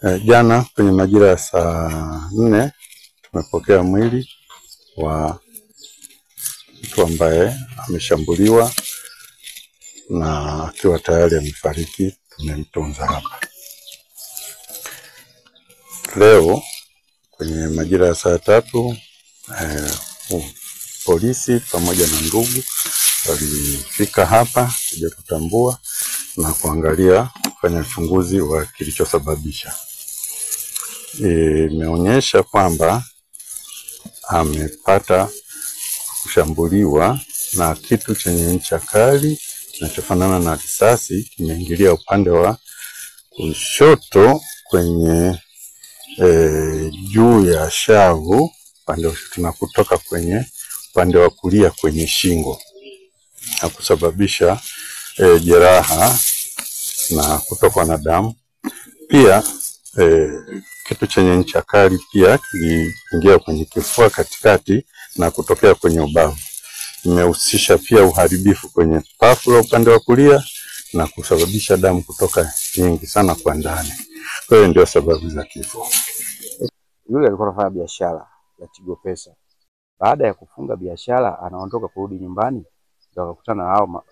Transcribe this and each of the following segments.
Jana kwenye majira ya saa 4 tumepokea mwili wa mtu ambaye ameshambuliwa na akiwa tayari amefariki. Tumemtunza hapa. Leo kwenye majira ya saa 3 polisi pamoja na ndugu walifika hapa kuja kutambua na kuangalia kufanya uchunguzi wa kilichosababisha. Imeonyesha kwamba amepata kushambuliwa na kitu chenye ncha kali kinachofanana na risasi, kimeingilia upande wa kushoto kwenye juu ya shavu upande wa kushoto na kutoka kwenye upande wa kulia kwenye shingo na kusababisha jeraha na kutokwa na damu. Pia kitu chenye ncha kali pia kiliingia kwenye kifua katikati na kutokea kwenye ubavu. Imehusisha pia uharibifu kwenye pafu la upande wa kulia na kusababisha damu kutoka nyingi sana kwa ndani. Kwa hiyo ndio sababu za kifo. Yule alikuwa anafanya biashara ya Tigo Pesa. Baada ya kufunga biashara anaondoka kurudi nyumbani, ndio akakutana na hao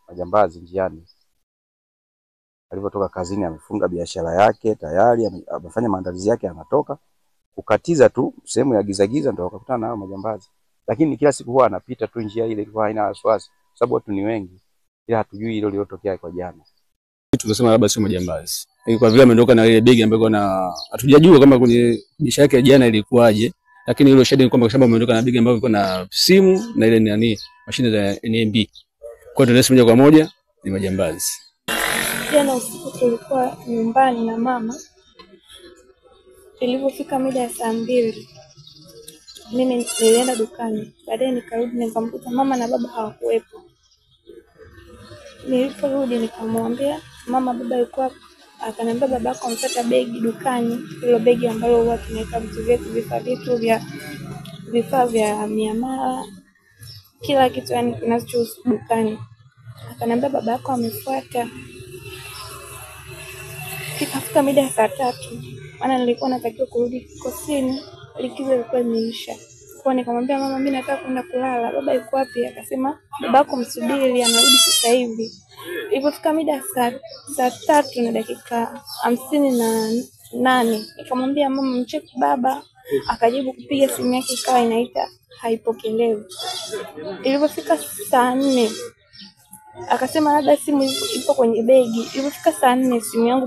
majambazi njiani. Alipotoka kazini amefunga biashara yake tayari, amefanya maandalizi yake, anatoka kukatiza tu sehemu ya giza ndio akakutana na hao majambazi. Lakini kila siku huwa anapita tu njia ile, ilikuwa haina wasiwasi sababu watu ni wengi, ila hatujui hilo lililotokea kwa jana. Tunasema labda sio majambazi. Kwa vile ameondoka na ile begi ambayo na hatujajua kama kwenye biashara yake jana ilikuwaje, lakini hilo shahidi ni kwamba sababu ameondoka na begi ambayo iko na simu na ile nani mashine za NMB. Kwa hiyo tunasema moja kwa moja ni majambazi. Jana usiku tulikuwa nyumbani na mama. Ilipofika mida ya saa 2 mimi nilienda dukani. Baadaye nikarudi nikamkuta mama na baba hawakuwepo. Niliporudi nikamwambia mama, baba yuko wapi? Akaniambia babako amepata begi dukani, hilo begi ambalo huwa tunaweka vitu vyetu, vifaa vya miamala, kila kitu yani kinachohusu dukani. Akaniambia babako amefuata. Ikafika mida ya saa 3, maana nilikuwa natakiwa kurudi kosini, likizo ilikuwa imeisha. Kwa nikamwambia mama, mimi nataka kwenda kulala, baba yuko wapi? Akasema babako msubiri, anarudi sasa hivi. Ilipofika mida ya saa 3 na dakika 58, nikamwambia mama, mcheki baba. Akajibu kupiga simu yake ikawa inaita haipokelewi. Ilipofika saa 4 akasema labda simu ipo kwenye begi. Ilipofika saa 4 simu yangu